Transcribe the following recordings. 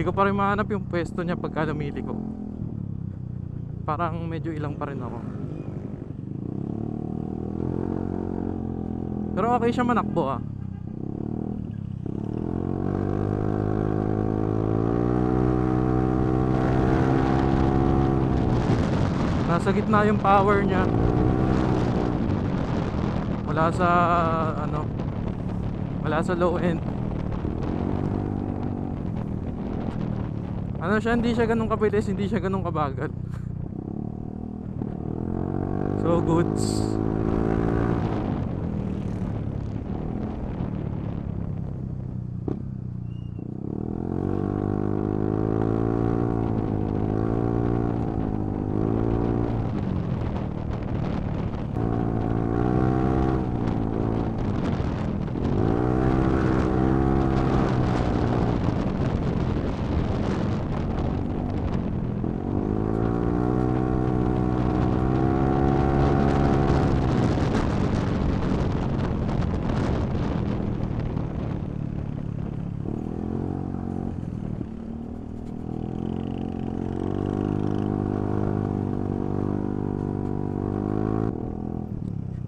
ko pa rin mahanap yung pwesto niya pagka lumili ko. Parang medyo ilang pa rin ako. Pero okay siya manakbo ah. Nasa gitna yung power niya. Wala sa ano, wala sa low end. Ano siya, hindi siya ganun kabilis, hindi siya ganun kabagal. So goods.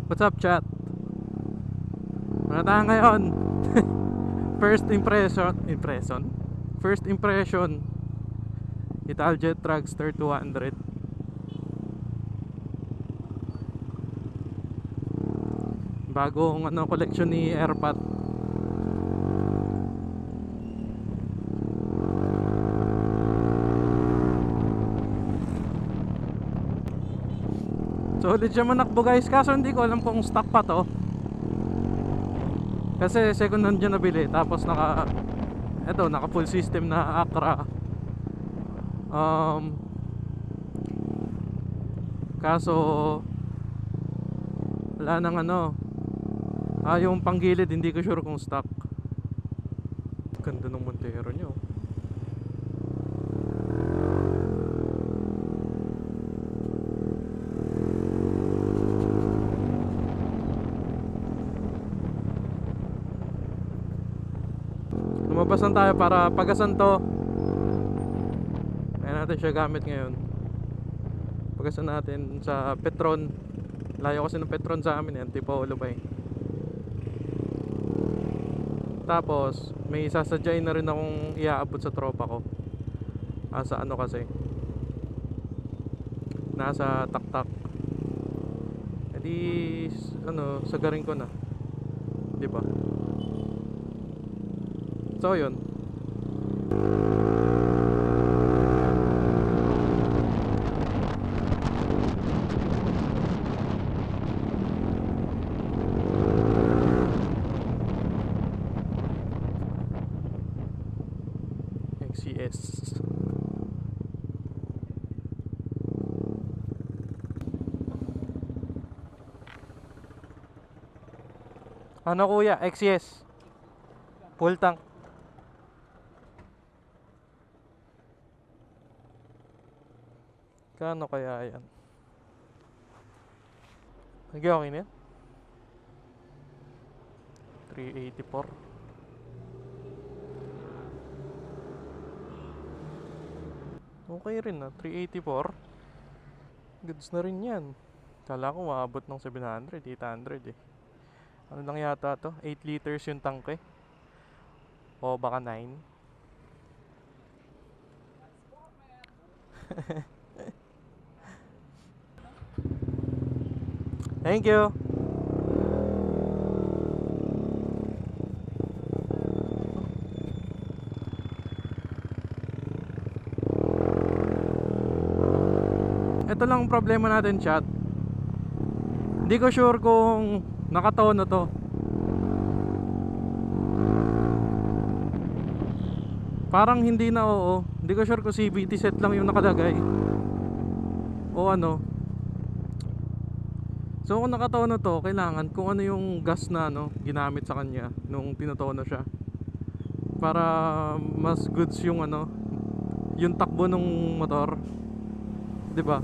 What's up, chat? Ano tayo ngayon? First impression Italjet Dragster 200. Bagong ano, collection ni Airpat. Solid siya manakbo guys, kaso hindi ko alam kung stock pa to. Kasi second hand dyan nabili. Tapos naka full system na Acra. Kaso wala nang ano, yung panggilid hindi ko sure kung stock. Ganda ng Montero nyo. Lumabasan tayo para pagasan to. Kaya natin siya gamit ngayon. Pagasan natin sa Petron. Layo kasi ng Petron sa amin yan, tipo Lubay. Tapos may sasadyain na rin akong iaabot sa tropa ko. Sa ano kasi, nasa Taktak. Edi ano, sagarin ko na, di ba? So yun. XCS. Ano kuya? XCS full tank. Kano kaya yan? Okay na yan? 384. Okay rin na, 384. Goods na rin yan. Kala ko maabot ng 700, 800 eh. Ano lang yata to? 8 liters yung tank eh. O baka 9. Thank you. Ito lang ang problema natin, chat. Hindi ko sure kung nakatono to. Parang hindi na, oo. Hindi ko sure kung CVT set lang yung nakalagay o ano. So kung nakatono to, kailangan kung ano yung gas na ano, ginamit sa kanya nung tinotono siya, para mas goods yung ano, yung takbo ng motor, 'di ba?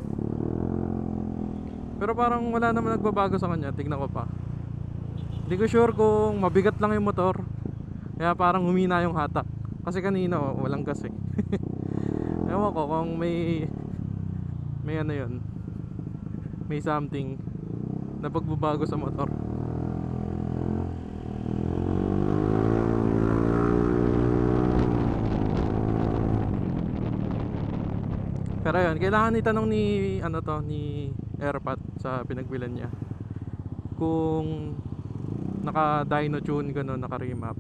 Pero parang wala naman nagbabago sa kanya, tignan ko pa. Hindi ko sure kung mabigat lang yung motor, kaya parang humina yung hatak. Kasi kanina walang gas eh. Ewan ko kung may ano yun, may something na pagbabago sa motor. Pero yun, kailangan itanong ni ano to, ni Airpat sa pinagbilan niya kung naka dyno tune gano'n, naka remap.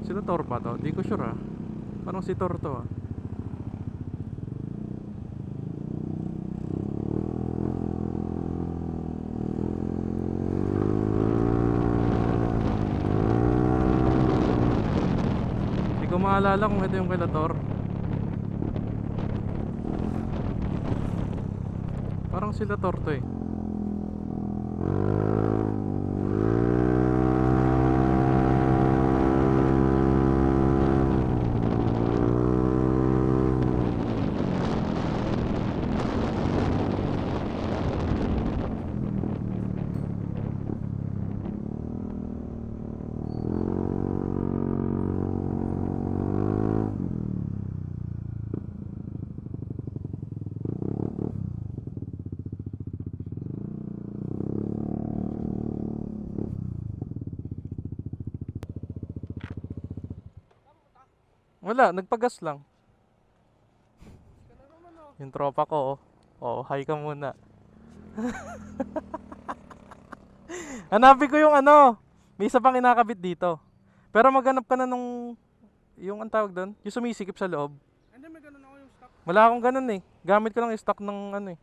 Sila Tor pa to? Di ko sure ah. Parang si Tor to ah. Di ko maalala kung ito yung kila Tor. Parang sila Tor to eh. Wala, nagpagas lang. Yung tropa ko, oh. Oh, hi ka muna. Hanapin ko yung ano. May isa pang kinakabit dito. Pero maghanap ka na nung, yung ang tawag doon, yung sumisikip sa loob. Hindi, may ganun ako yung stock. Wala akong ganun eh. Gamit ko lang yung stock ng ano eh.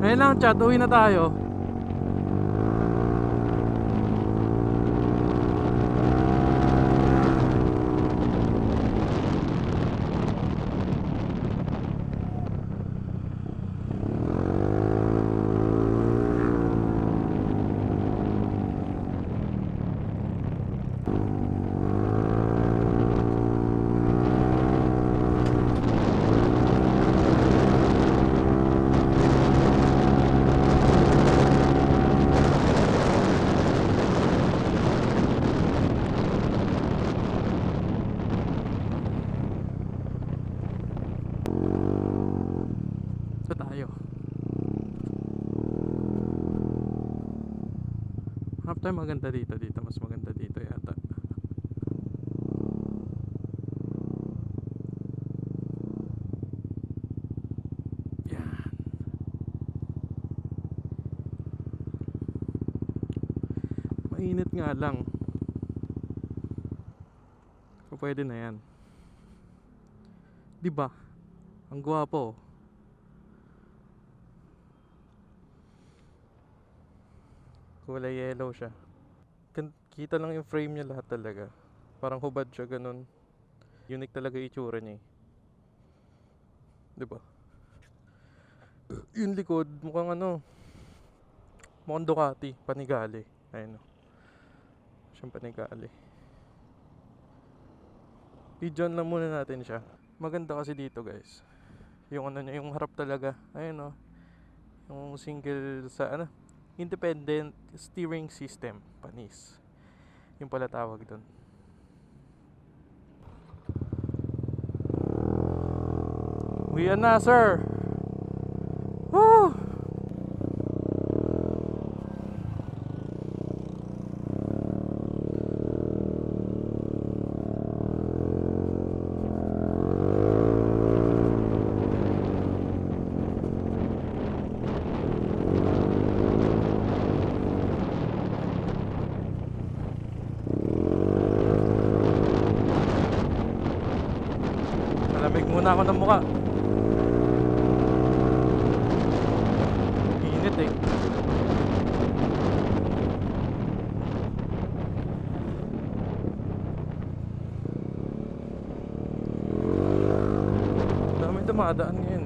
Ayun lang chat, uwi na tayo. Ito tayo. Half time maganda dito, mas maganda dito yata. Yan. Mainit nga lang. So pwede na yan. Diba? Ang gwapo. Kulay yellow siya. Kita lang yung frame niya lahat talaga. Parang hubad siya ganun. Unique talaga yung itsura niya eh. Diba? Yung likod mukhang ano, mukhang Ducati, Panigale. Ayun o. Siyang Panigale. Pigeon lang muna natin siya. Maganda kasi dito guys. Yung ano niya, yung harap talaga. Ayun o. Yung single sa ano, independent steering system, panis. Yung pala tawag doon. Uwi na, sir. Woo! Malamig muna ako ng mukha. Init eh. dumadaan ngayon.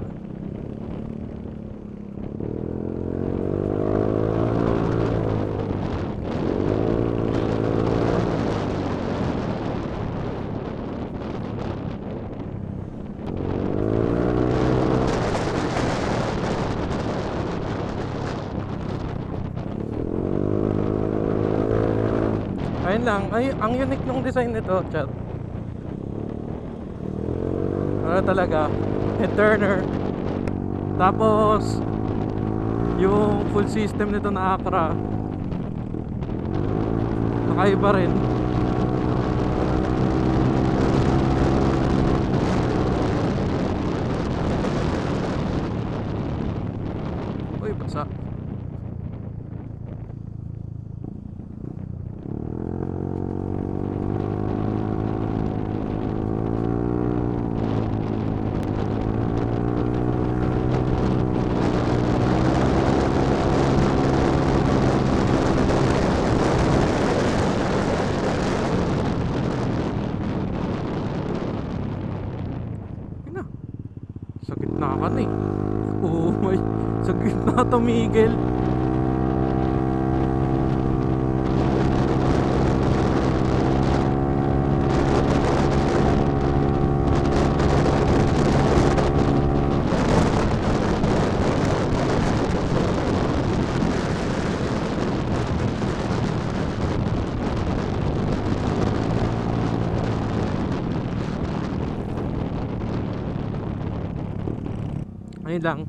Ayun lang, ay ang unique ng design nito, chat. Ano talaga, head turner. Tapos yung full system nito na Acra, nakaiba rin. Uy, basa. Ina, sa gitna ka na eh. Oh my, sa gitna tumigil. Ayun lang,